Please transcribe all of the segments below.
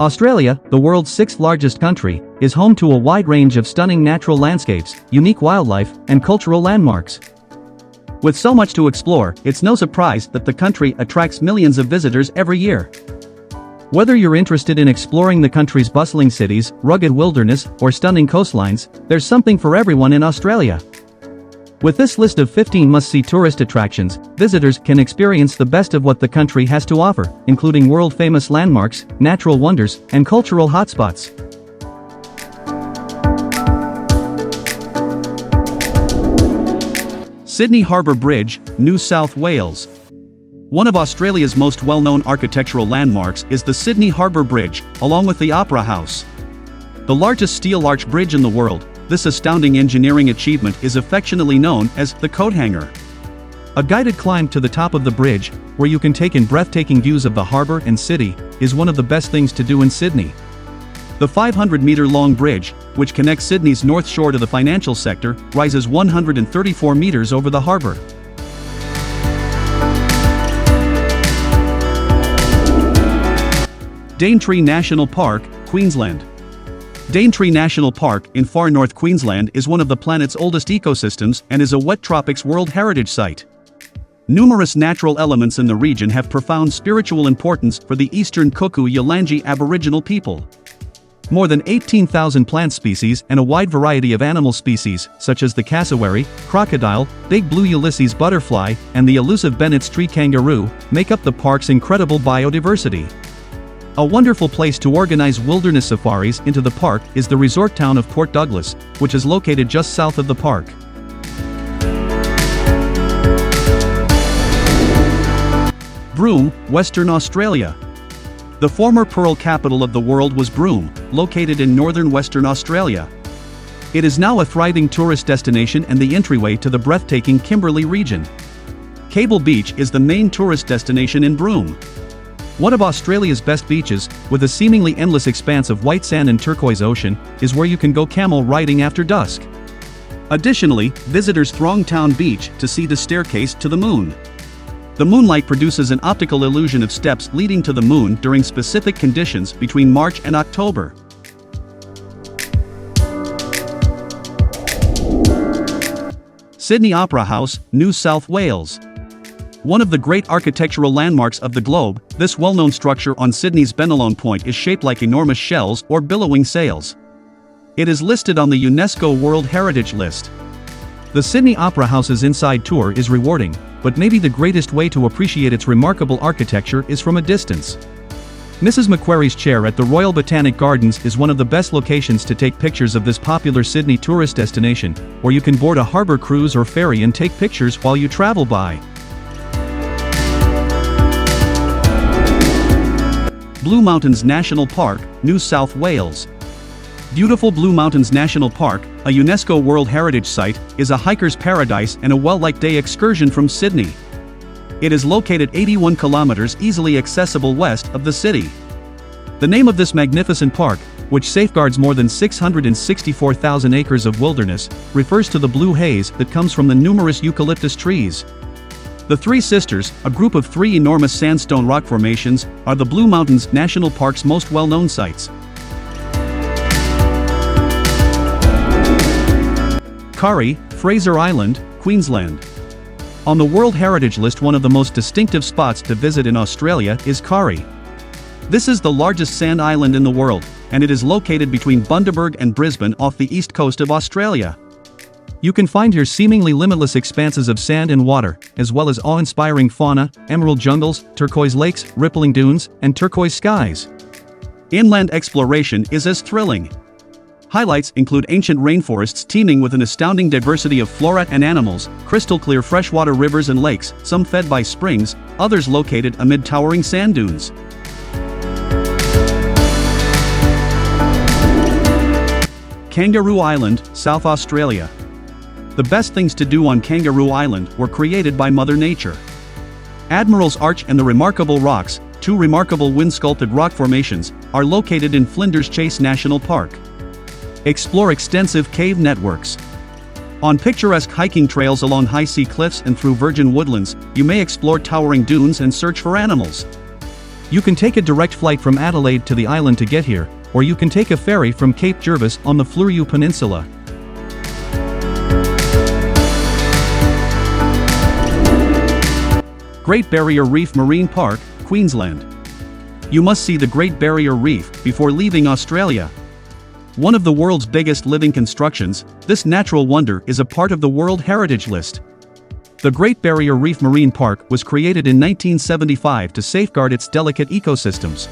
Australia, the world's sixth largest country, is home to a wide range of stunning natural landscapes, unique wildlife, and cultural landmarks. With so much to explore, it's no surprise that the country attracts millions of visitors every year. Whether you're interested in exploring the country's bustling cities, rugged wilderness, or stunning coastlines, there's something for everyone in Australia. With this list of 15 must-see tourist attractions, visitors can experience the best of what the country has to offer, including world-famous landmarks, natural wonders, and cultural hotspots. Sydney Harbour Bridge, New South Wales. One of Australia's most well-known architectural landmarks is the Sydney Harbour Bridge, along with the Opera House. The largest steel arch bridge in the world, this astounding engineering achievement is affectionately known as the coat hanger. A guided climb to the top of the bridge, where you can take in breathtaking views of the harbour and city, is one of the best things to do in Sydney. The 500-metre-long bridge, which connects Sydney's north shore to the financial sector, rises 134 metres over the harbour. Daintree National Park, Queensland. Daintree National Park in far north Queensland is one of the planet's oldest ecosystems and is a wet tropics World Heritage Site. Numerous natural elements in the region have profound spiritual importance for the eastern Kuku-Yalanji Aboriginal people. More than 18,000 plant species and a wide variety of animal species, such as the cassowary, crocodile, big blue Ulysses butterfly, and the elusive Bennett's tree kangaroo, make up the park's incredible biodiversity. A wonderful place to organize wilderness safaris into the park is the resort town of Port Douglas, which is located just south of the park. Broome, Western Australia. The former pearl capital of the world was Broome, located in northern Western Australia. It is now a thriving tourist destination and the entryway to the breathtaking Kimberley region. Cable Beach is the main tourist destination in Broome. One of Australia's best beaches, with a seemingly endless expanse of white sand and turquoise ocean, is where you can go camel riding after dusk. Additionally, visitors throng Town Beach to see the staircase to the moon. The moonlight produces an optical illusion of steps leading to the moon during specific conditions between March and October. Sydney Opera House, New South Wales. One of the great architectural landmarks of the globe, this well-known structure on Sydney's Bennelong Point is shaped like enormous shells or billowing sails. It is listed on the UNESCO World Heritage List. The Sydney Opera House's inside tour is rewarding, but maybe the greatest way to appreciate its remarkable architecture is from a distance. Mrs. Macquarie's chair at the Royal Botanic Gardens is one of the best locations to take pictures of this popular Sydney tourist destination, where you can board a harbour cruise or ferry and take pictures while you travel by. Blue Mountains National Park, New South Wales. Beautiful Blue Mountains National Park, a UNESCO World Heritage Site, is a hiker's paradise and a well-liked day excursion from Sydney. It is located 81 kilometers easily accessible west of the city. The name of this magnificent park, which safeguards more than 664,000 acres of wilderness, refers to the blue haze that comes from the numerous eucalyptus trees. The Three Sisters, a group of 3 enormous sandstone rock formations, are the Blue Mountains National Park's most well-known sites. Kari, Fraser Island, Queensland. On the World Heritage List, one of the most distinctive spots to visit in Australia is Kari. This is the largest sand island in the world, and it is located between Bundaberg and Brisbane off the east coast of Australia. You can find here seemingly limitless expanses of sand and water, as well as awe-inspiring fauna, emerald jungles, turquoise lakes, rippling dunes, and turquoise skies. Inland exploration is as thrilling. Highlights include ancient rainforests teeming with an astounding diversity of flora and animals, crystal-clear freshwater rivers and lakes, some fed by springs, others located amid towering sand dunes. Kangaroo Island, South Australia. The best things to do on Kangaroo Island were created by Mother Nature. Admiral's Arch and the Remarkable Rocks, 2 remarkable wind-sculpted rock formations, are located in Flinders Chase National Park. Explore extensive cave networks. On picturesque hiking trails along high sea cliffs and through virgin woodlands, you may explore towering dunes and search for animals. You can take a direct flight from Adelaide to the island to get here, or you can take a ferry from Cape Jervis on the Fleurieu Peninsula. Great Barrier Reef Marine Park, Queensland. You must see the Great Barrier Reef before leaving Australia. One of the world's biggest living constructions, this natural wonder is a part of the World Heritage List. The Great Barrier Reef Marine Park was created in 1975 to safeguard its delicate ecosystems.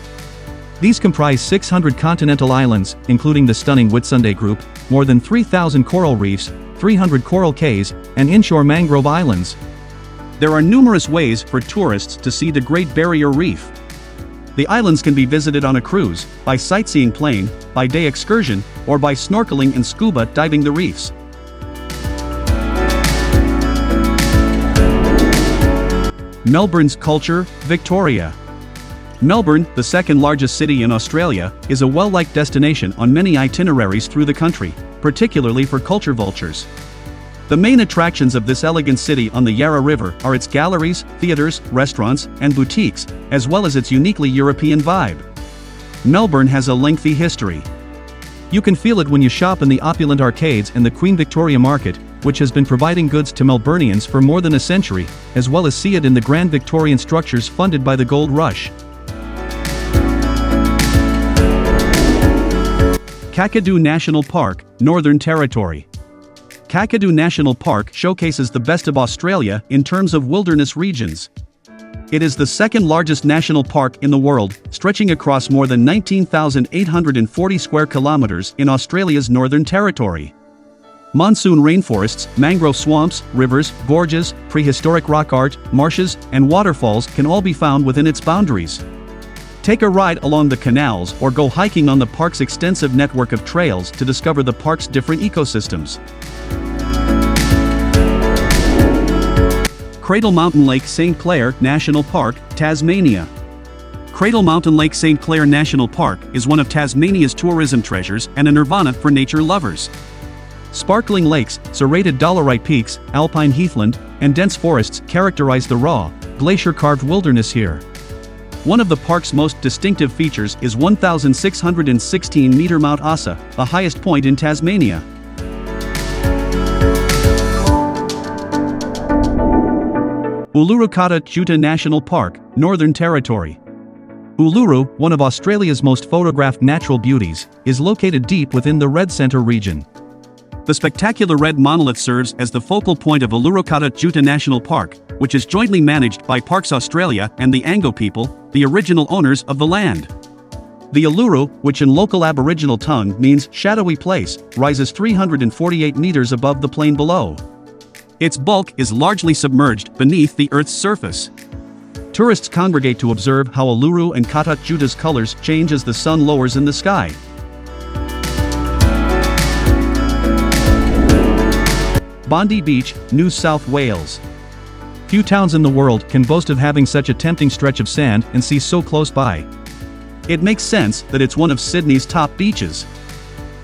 These comprise 600 continental islands, including the stunning Whitsunday Group, more than 3,000 coral reefs, 300 coral cays, and inshore mangrove islands. There are numerous ways for tourists to see the Great Barrier Reef. The islands can be visited on a cruise, by sightseeing plane, by day excursion, or by snorkeling and scuba diving the reefs. Melbourne's culture, Victoria. Melbourne, the second largest city in Australia, is a well-liked destination on many itineraries through the country, particularly for culture vultures. The main attractions of this elegant city on the Yarra River are its galleries, theatres, restaurants, and boutiques, as well as its uniquely European vibe. Melbourne has a lengthy history. You can feel it when you shop in the opulent arcades and the Queen Victoria Market, which has been providing goods to Melburnians for more than a century, as well as see it in the grand Victorian structures funded by the Gold Rush. Kakadu National Park, Northern Territory. Kakadu National Park showcases the best of Australia in terms of wilderness regions. It is the second largest national park in the world, stretching across more than 19,840 square kilometers in Australia's Northern Territory. Monsoon rainforests, mangrove swamps, rivers, gorges, prehistoric rock art, marshes, and waterfalls can all be found within its boundaries. Take a ride along the canals or go hiking on the park's extensive network of trails to discover the park's different ecosystems. Cradle Mountain Lake St. Clair National Park, Tasmania. Cradle Mountain Lake St. Clair National Park is one of Tasmania's tourism treasures and a nirvana for nature lovers. Sparkling lakes, serrated dolerite peaks, alpine heathland, and dense forests characterize the raw, glacier-carved wilderness here. One of the park's most distinctive features is 1,616-meter Mount Asa, the highest point in Tasmania. Uluru Kata Tjuta National Park, Northern Territory. Uluru, one of Australia's most photographed natural beauties, is located deep within the Red Centre region. The spectacular red monolith serves as the focal point of Uluru Kata Tjuta National Park, which is jointly managed by Parks Australia and the Ango people, the original owners of the land. The Uluru, which in local Aboriginal tongue means shadowy place, rises 348 meters above the plain below. Its bulk is largely submerged beneath the Earth's surface. Tourists congregate to observe how Uluru and Kata Tjuta's colors change as the sun lowers in the sky. Bondi Beach, New South Wales. Few towns in the world can boast of having such a tempting stretch of sand and sea so close by. It makes sense that it's one of Sydney's top beaches.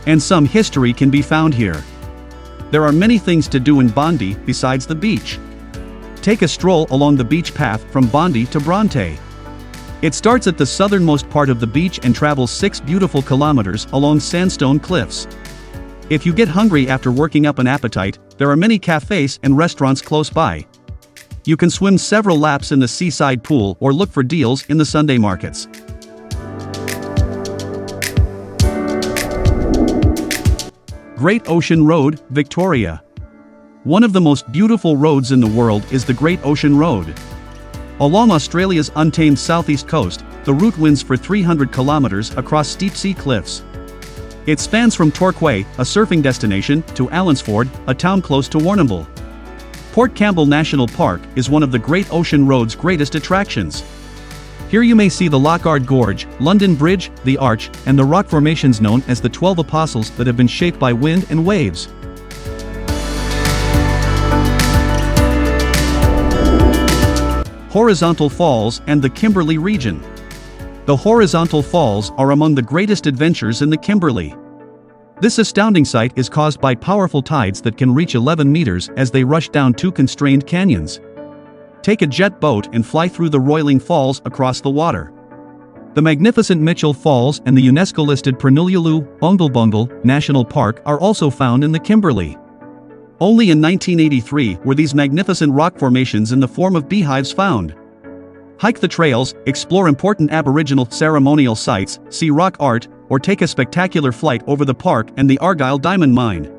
And some history can be found here. There are many things to do in Bondi besides the beach. Take a stroll along the beach path from Bondi to Bronte. It starts at the southernmost part of the beach and travels 6 beautiful kilometers along sandstone cliffs. If you get hungry after working up an appetite, there are many cafes and restaurants close by. You can swim several laps in the seaside pool or look for deals in the Sunday markets. Great Ocean Road, Victoria. One of the most beautiful roads in the world is the Great Ocean Road. Along Australia's untamed southeast coast, the route winds for 300 kilometers across steep sea cliffs. It spans from Torquay, a surfing destination, to Allansford, a town close to Warrnambool. Port Campbell National Park is one of the Great Ocean Road's greatest attractions. Here you may see the Lockhart Gorge, London Bridge, the Arch, and the rock formations known as the 12 Apostles that have been shaped by wind and waves. Horizontal Falls and the Kimberley region. The Horizontal Falls are among the greatest adventures in the Kimberley. This astounding sight is caused by powerful tides that can reach 11 meters as they rush down 2 constrained canyons. Take a jet boat and fly through the roiling falls across the water. The magnificent Mitchell Falls and the UNESCO-listed Ningaloo National Park are also found in the Kimberley. Only in 1983 were these magnificent rock formations in the form of beehives found. Hike the trails, explore important Aboriginal ceremonial sites, see rock art, or take a spectacular flight over the park and the Argyle Diamond Mine.